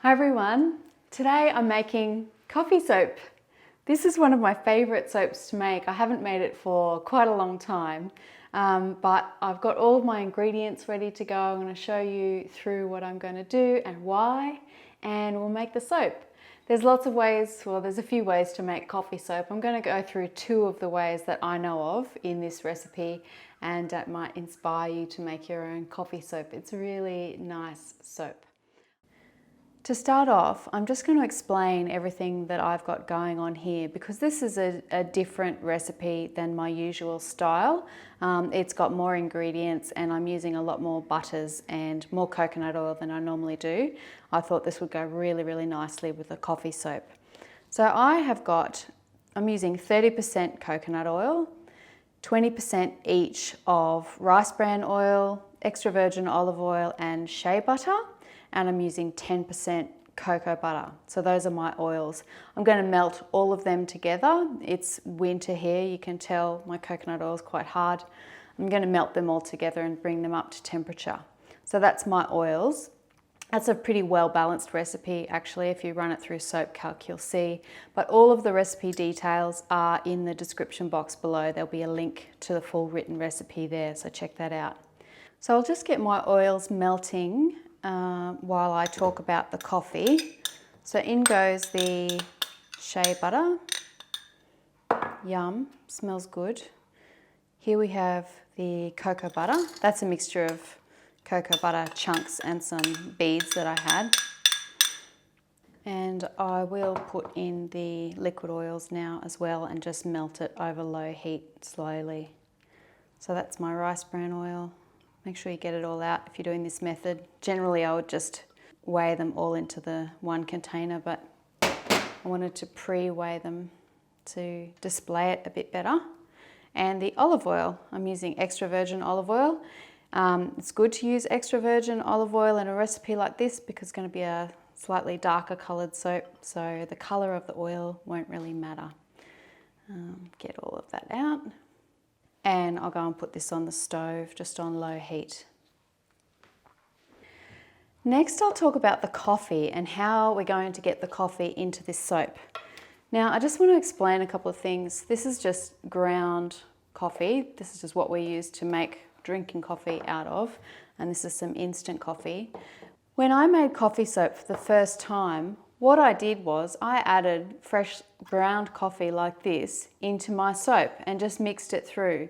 Hi everyone, today I'm making coffee soap. This is one of my favourite soaps to make. I haven't made it for quite a long time, but I've got all of my ingredients ready to go. I'm going to show you through what I'm going to do and why, and we'll make the soap. There's lots of ways, well there's a few ways to make coffee soap. I'm going to go through two of the ways that I know of in this recipe, and that might inspire you to make your own coffee soap. It's a really nice soap. To start off, I'm just going to explain everything that I've got going on here because this is a different recipe than my usual style. It's got more ingredients and I'm using a lot more butters and more coconut oil than I normally do. I thought this would go really, really nicely with a coffee soap. So I'm using 30% coconut oil, 20% each of rice bran oil, extra virgin olive oil and shea butter. And I'm using 10% cocoa butter. So those are my oils. I'm going to melt all of them together. It's winter here, you can tell my coconut oil is quite hard. I'm going to melt them all together and bring them up to temperature. So that's my oils. That's a pretty well balanced recipe actually. If you run it through Soap Calc you'll see. But all of the recipe details are in the description box below. There'll be a link to the full written recipe there, so check that out. So I'll just get my oils melting while I talk about the coffee. So in goes the shea butter. Yum, smells good. Here we have the cocoa butter. That's a mixture of cocoa butter chunks and some beads that I had. And I will put in the liquid oils now as well and just melt it over low heat slowly. So that's my rice bran oil. Make sure you get it all out if you're doing this method. Generally I would just weigh them all into the one container, but I wanted to pre-weigh them to display it a bit better. And the olive oil, I'm using extra virgin olive oil. It's good to use extra virgin olive oil in a recipe like this because it's going to be a slightly darker coloured soap, so the colour of the oil won't really matter. Get all of that out. And I'll go and put this on the stove, just on low heat. Next, I'll talk about the coffee and how we're going to get the coffee into this soap. Now, I just want to explain a couple of things. This is just ground coffee. This is just what we use to make drinking coffee out of. And this is some instant coffee. When I made coffee soap for the first time, what I did was I added fresh ground coffee like this into my soap and just mixed it through.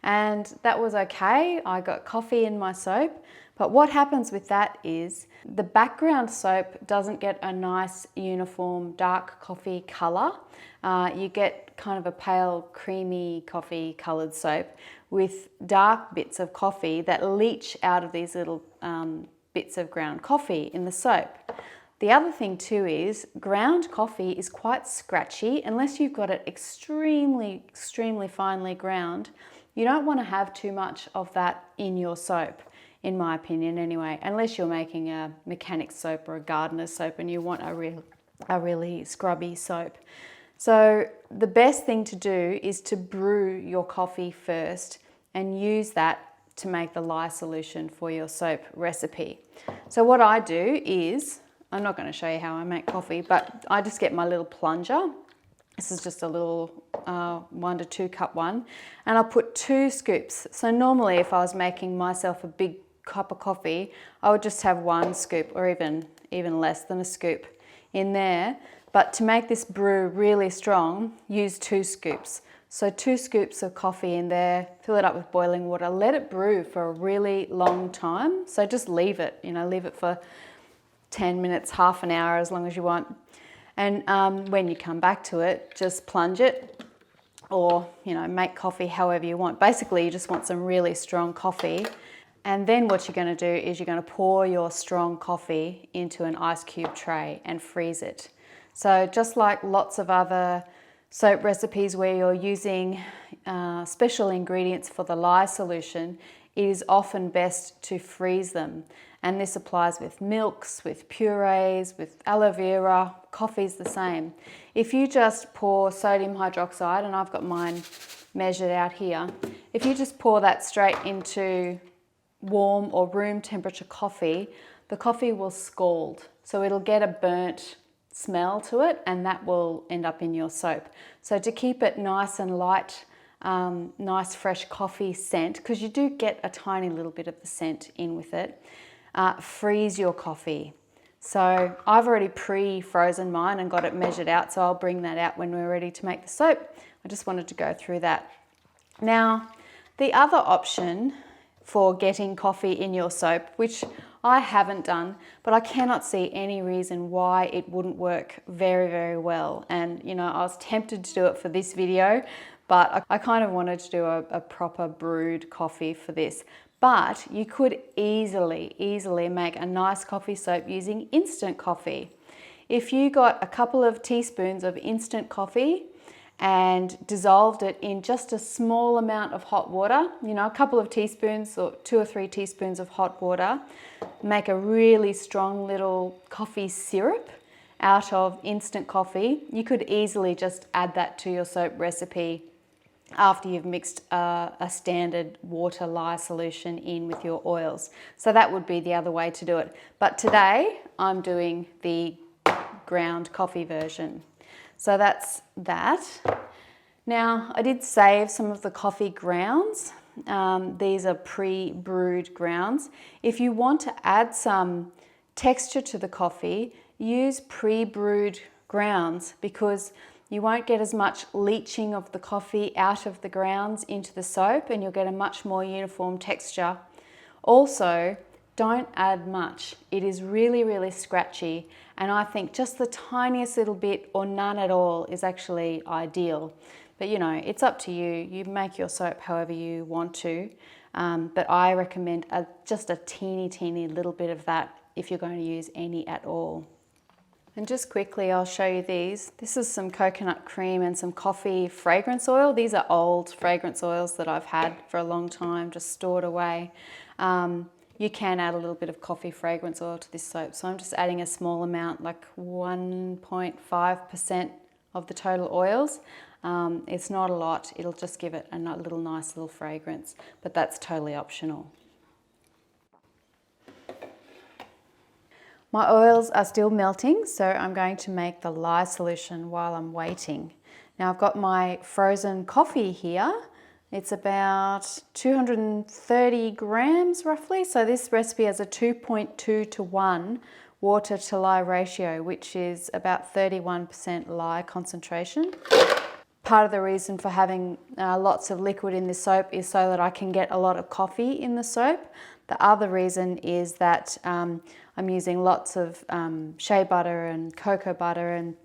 And that was okay. I got coffee in my soap. But what happens with that is the background soap doesn't get a nice uniform dark coffee colour. You get kind of a pale creamy coffee coloured soap with dark bits of coffee that leach out of these little bits of ground coffee in the soap. The other thing too is ground coffee is quite scratchy. Unless you've got it extremely, extremely finely ground, you don't want to have too much of that in your soap, in my opinion anyway, unless you're making a mechanic soap or a gardener's soap and you want a really scrubby soap. So the best thing to do is to brew your coffee first and use that to make the lye solution for your soap recipe. So what I do is, I'm not going to show you how I make coffee, but I just get my little plunger. This is just a little 1 to 2 cup one. And I'll put 2 scoops. So normally if I was making myself a big cup of coffee, I would just have 1 scoop or even less than a scoop in there. But to make this brew really strong, use 2 scoops. So 2 scoops of coffee in there, fill it up with boiling water, let it brew for a really long time. So just leave it, leave it for 10 minutes, half an hour, as long as you want. And when you come back to it, just plunge it or, make coffee however you want. Basically, you just want some really strong coffee. And then what you're going to do is you're going to pour your strong coffee into an ice cube tray and freeze it. So just like lots of other soap recipes where you're using special ingredients for the lye solution, it is often best to freeze them. And this applies with milks, with purees, with aloe vera, coffee's the same. If you just pour sodium hydroxide, and I've got mine measured out here, if you just pour that straight into warm or room temperature coffee, the coffee will scald so it'll get a burnt smell to it, and that will end up in your soap. So to keep it nice and light, nice fresh coffee scent, because you do get a tiny little bit of the scent in with it, freeze your coffee. So I've already pre-frozen mine and got it measured out, so I'll bring that out when we're ready to make the soap. I just wanted to go through that. Now, the other option for getting coffee in your soap, which I haven't done, but I cannot see any reason why it wouldn't work very, very well. And you know, I was tempted to do it for this video, but I kind of wanted to do a proper brewed coffee for this. But you could easily make a nice coffee soap using instant coffee. If you got a couple of teaspoons of instant coffee and dissolved it in just a small amount of hot water, you know, a couple of teaspoons or 2 or 3 teaspoons of hot water, make a really strong little coffee syrup out of instant coffee. You could easily just add that to your soap recipe after you've mixed a standard water lye solution in with your oils. So that would be the other way to do it. But today I'm doing the ground coffee version. So that's that. Now, I did save some of the coffee grounds. These are pre-brewed grounds. If you want to add some texture to the coffee, use pre-brewed grounds, because you won't get as much leaching of the coffee out of the grounds into the soap, and you'll get a much more uniform texture. Also, don't add much. It is really, really scratchy, and I think just the tiniest little bit or none at all is actually ideal. But you know, it's up to you. You make your soap however you want to, but I recommend just a teeny little bit of that if you're going to use any at all. And just quickly, I'll show you these. This is some coconut cream and some coffee fragrance oil. These are old fragrance oils that I've had for a long time, just stored away. You can add a little bit of coffee fragrance oil to this soap. So I'm just adding a small amount, like 1.5% of the total oils. It's not a lot. It'll just give it a little nice little fragrance, but that's totally optional. My oils are still melting, so I'm going to make the lye solution while I'm waiting. Now I've got my frozen coffee here. It's about 230 grams roughly. So this recipe has a 2.2 to 1 water to lye ratio, which is about 31% lye concentration. Part of the reason for having lots of liquid in this soap is so that I can get a lot of coffee in the soap. The other reason is that I'm using lots of shea butter and cocoa butter and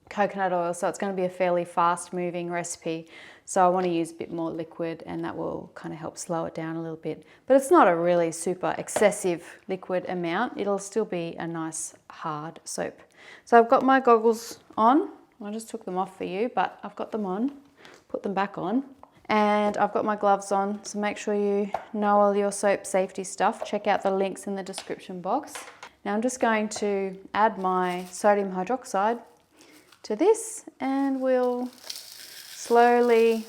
coconut oil, so it's going to be a fairly fast moving recipe. So I want to use a bit more liquid, and that will kind of help slow it down a little bit. But it's not a really super excessive liquid amount. It'll still be a nice hard soap. So I've got my goggles on. I just took them off for you, but I've got them on. Put them back on. And I've got my gloves on, so make sure you know all your soap safety stuff. Check out the links in the description box. Now I'm just going to add my sodium hydroxide to this, and we'll slowly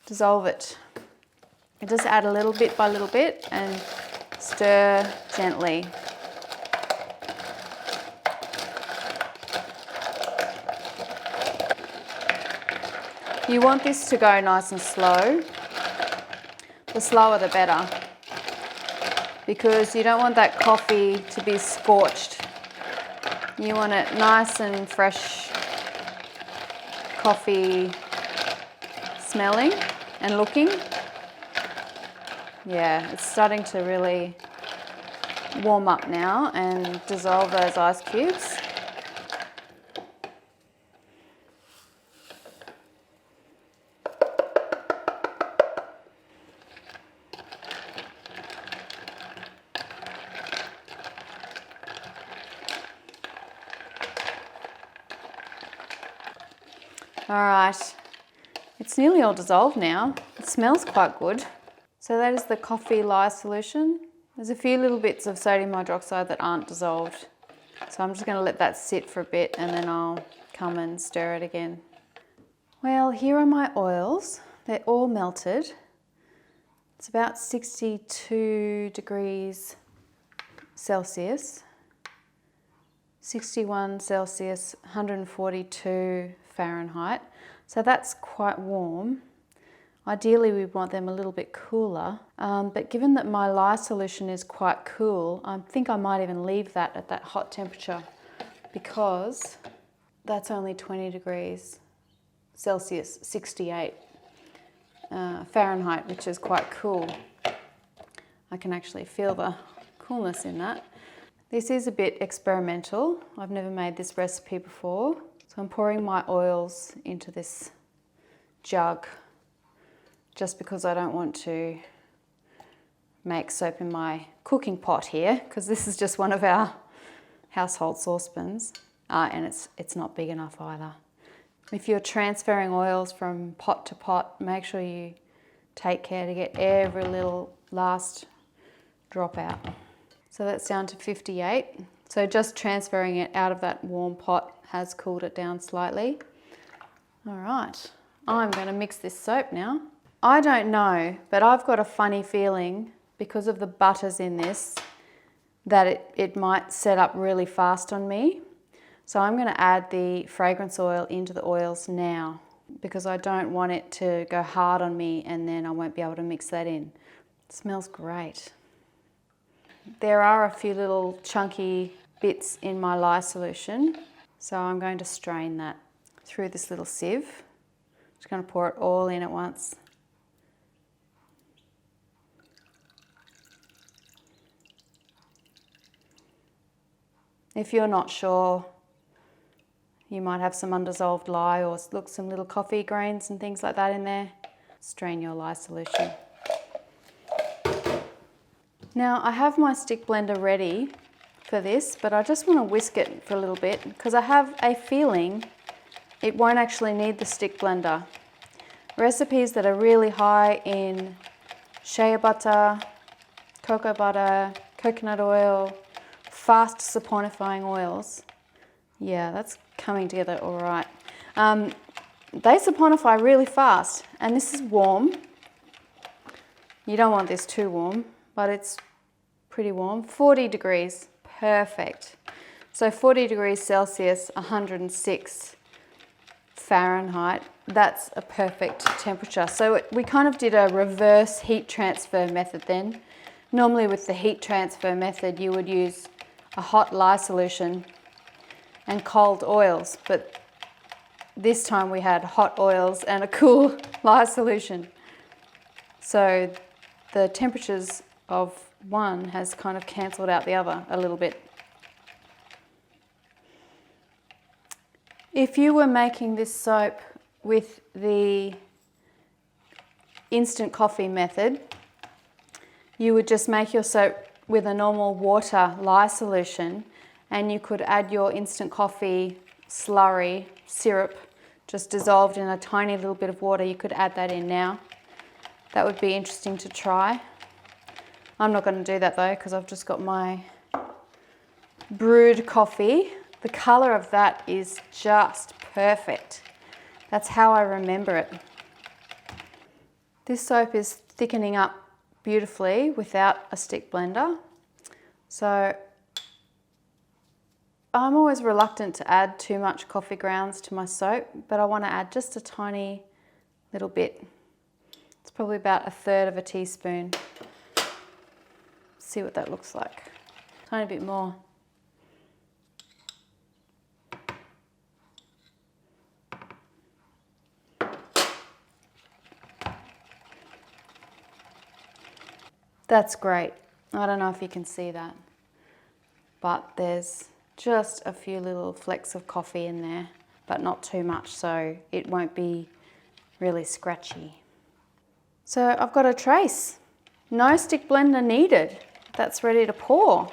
dissolve it. And just add a little bit by little bit and stir gently. You want this to go nice and slow. The slower the better, because you don't want that coffee to be scorched. You want it nice and fresh coffee smelling and looking. Yeah, it's starting to really warm up now and dissolve those ice cubes. All right, it's nearly all dissolved now. It smells quite good. So that is the coffee lye solution. There's a few little bits of sodium hydroxide that aren't dissolved. So I'm just going to let that sit for a bit, and then I'll come and stir it again. Well, here are my oils. They're all melted. It's about 62 degrees Celsius. 61 Celsius, 142 Fahrenheit. So that's quite warm. Ideally we want them a little bit cooler, but given that my lye solution is quite cool, I think I might even leave that at that hot temperature because that's only 20 degrees Celsius, 68 Fahrenheit, which is quite cool. I can actually feel the coolness in that. This is a bit experimental. I've never made this recipe before. So I'm pouring my oils into this jug just because I don't want to make soap in my cooking pot here, because this is just one of our household saucepans, and it's not big enough either. If you're transferring oils from pot to pot, make sure you take care to get every little last drop out. So that's down to 58. So just transferring it out of that warm pot has cooled it down slightly. All right, I'm going to mix this soap now. I don't know, but I've got a funny feeling because of the butters in this that it might set up really fast on me. So I'm going to add the fragrance oil into the oils now because I don't want it to go hard on me and then I won't be able to mix that in. It smells great. There are a few little chunky bits in my lye solution, so I'm going to strain that through this little sieve. Just going to pour it all in at once. If you're not sure, you might have some undissolved lye or look, some little coffee grains and things like that in there. Strain your lye solution. Now I have my stick blender ready for this, but I just want to whisk it for a little bit because I have a feeling it won't actually need the stick blender. Recipes that are really high in shea butter, cocoa butter, coconut oil, fast saponifying oils. Yeah, that's coming together all right. They saponify really fast, and this is warm. You don't want this too warm, but it's pretty warm. 40 degrees, perfect. So 40 degrees Celsius, 106 Fahrenheit, that's a perfect temperature. So we kind of did a reverse heat transfer method then. Normally with the heat transfer method, you would use a hot lye solution and cold oils, but this time we had hot oils and a cool lye solution. So the temperatures of one has kind of cancelled out the other a little bit. If you were making this soap with the instant coffee method, you would just make your soap with a normal water lye solution, and you could add your instant coffee slurry syrup just dissolved in a tiny little bit of water. You could add that in now. That would be interesting to try. I'm not going to do that though because I've just got my brewed coffee. The colour of that is just perfect. That's how I remember it. This soap is thickening up beautifully without a stick blender. So I'm always reluctant to add too much coffee grounds to my soap, but I want to add just a tiny little bit. It's probably about 1/3 of a teaspoon. See what that looks like. Tiny bit more. That's great. I don't know if you can see that, but there's just a few little flecks of coffee in there, but not too much, so it won't be really scratchy. So I've got a trace. No stick blender needed. That's ready to pour.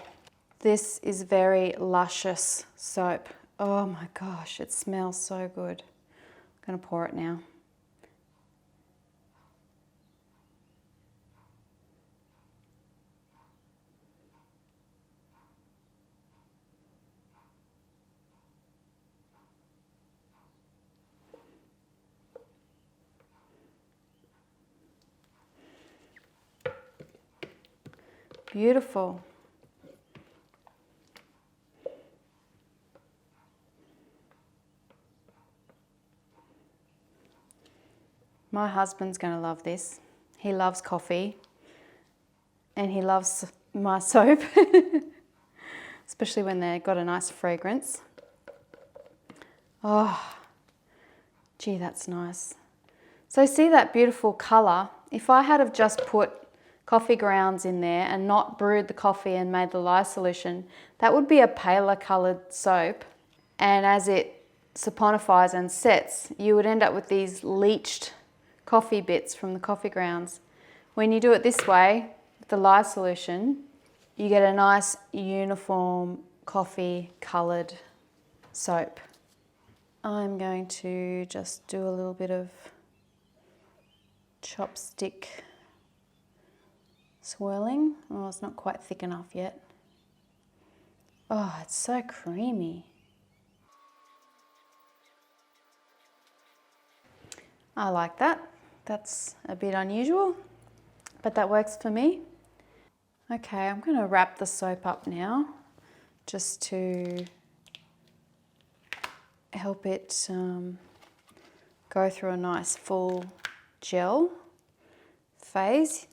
This is very luscious soap. Oh my gosh, it smells so good. I'm gonna pour it now. Beautiful. My husband's going to love this. He loves coffee and he loves my soap, especially when they've got a nice fragrance. Oh, gee, that's nice. So see that beautiful colour? If I had have just put coffee grounds in there and not brewed the coffee and made the lye solution, that would be a paler coloured soap. And as it saponifies and sets, you would end up with these leached coffee bits from the coffee grounds. When you do it this way, with the lye solution, you get a nice uniform coffee coloured soap. I'm going to just do a little bit of chopstick swirling. Oh, it's not quite thick enough yet. Oh, it's so creamy. I like that. That's a bit unusual, but that works for me. Okay, I'm going to wrap the soap up now just to help it go through a nice full gel phase.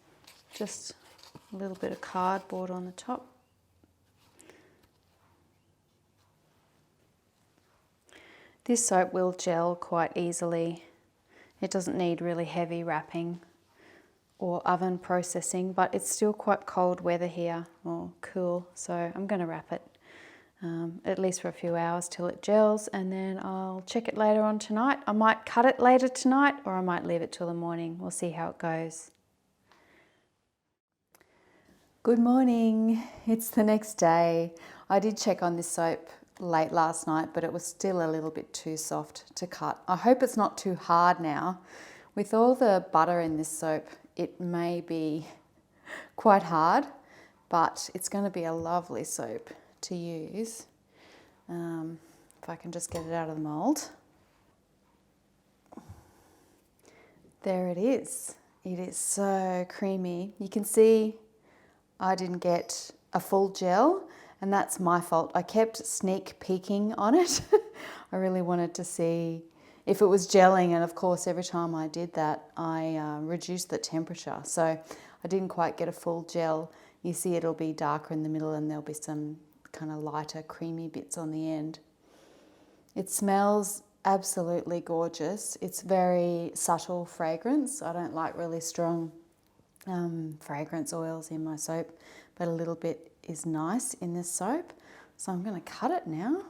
Just a little bit of cardboard on the top. This soap will gel quite easily. It doesn't need really heavy wrapping or oven processing, but it's still quite cold weather here, or cool, so I'm going to wrap it at least for a few hours till it gels, and then I'll check it later on tonight. I might cut it later tonight, or I might leave it till the morning. We'll see how it goes. Good morning, it's the next day. I did check on this soap late last night, but it was still a little bit too soft to cut. I hope it's not too hard now. With all the butter in this soap, it may be quite hard, but it's going to be a lovely soap to use. If I can just get it out of the mold. There it is. It is so creamy. You can see I didn't get a full gel, and that's my fault. I kept sneak peeking on it. I really wanted to see if it was gelling, and of course every time I did that I reduced the temperature, so I didn't quite get a full gel. You see it'll be darker in the middle and there'll be some kind of lighter creamy bits on the end. It smells absolutely gorgeous. It's very subtle fragrance. I don't like really strong fragrance oils in my soap, but a little bit is nice in this soap. So I'm going to cut it now.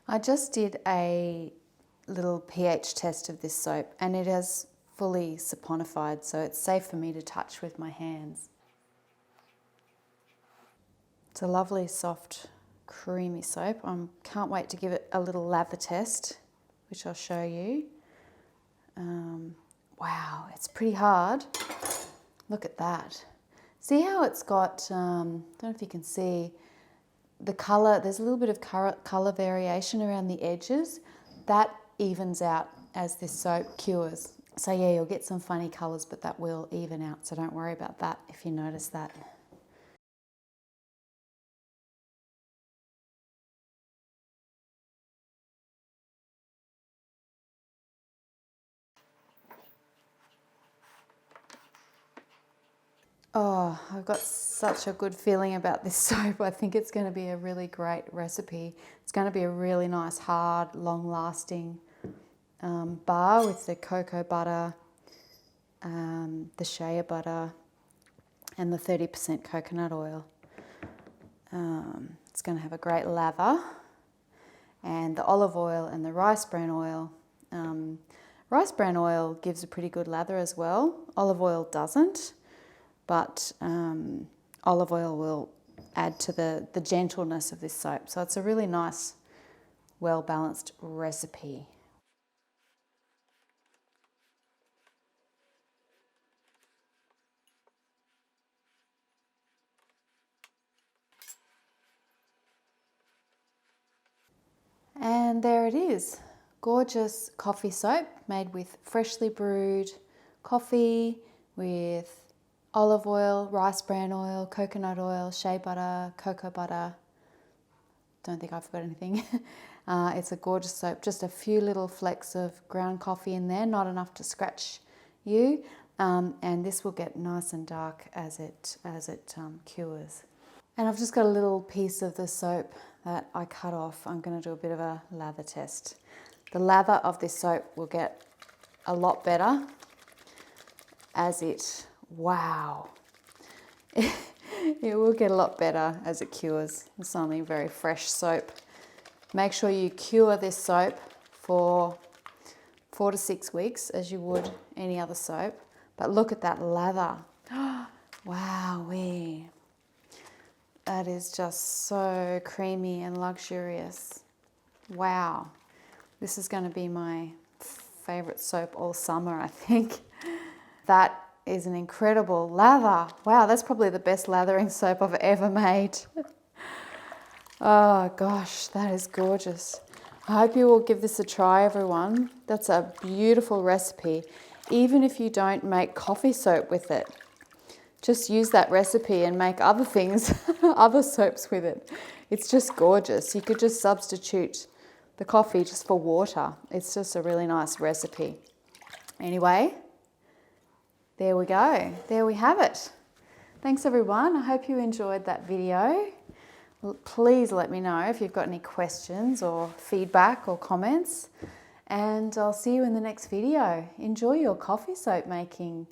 I just did a little pH test of this soap and it has fully saponified, so it's safe for me to touch with my hands. It's a lovely, soft, creamy soap. I can't wait to give it a little lather test, which I'll show you. Wow, it's pretty hard. Look at that. See how it's got, I don't know if you can see, the colour, there's a little bit of colour variation around the edges. That evens out as this soap cures. So yeah, you'll get some funny colours, but that will even out, so don't worry about that if you notice that. Oh, I've got such a good feeling about this soap. I think it's going to be a really great recipe. It's going to be a really nice, hard, long-lasting bar with the cocoa butter, the shea butter, and the 30% coconut oil. It's going to have a great lather, and the olive oil and the rice bran oil. Rice bran oil gives a pretty good lather as well. Olive oil doesn't. But olive oil will add to the gentleness of this soap. So it's a really nice, well-balanced recipe. And there it is. Gorgeous coffee soap made with freshly brewed coffee with olive oil, rice bran oil, coconut oil, shea butter, cocoa butter. Don't think I forgot anything. It's a gorgeous soap, just a few little flecks of ground coffee in there, not enough to scratch you. And this will get nice and dark as it cures. And I've just got a little piece of the soap that I cut off. I'm going to do a bit of a lather test. The lather of this soap will get a lot better as it, wow. It will get a lot better as it cures. It's only very fresh soap. Make sure you cure this soap for 4 to 6 weeks as you would any other soap. But look at that lather. Wowee. That is just so creamy and luxurious. Wow. This is going to be my favorite soap all summer, I think. That is an incredible lather. Wow, that's probably the best lathering soap I've ever made. Oh gosh, that is gorgeous. I hope you will give this a try, everyone. That's a beautiful recipe. Even if you don't make coffee soap with it, just use that recipe and make other things, other soaps with it. It's just gorgeous. You could just substitute the coffee just for water. It's just a really nice recipe. Anyway, there we go. There we have it. Thanks everyone. I hope you enjoyed that video. Please let me know if you've got any questions or feedback or comments. And I'll see you in the next video. Enjoy your coffee soap making.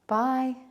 Bye.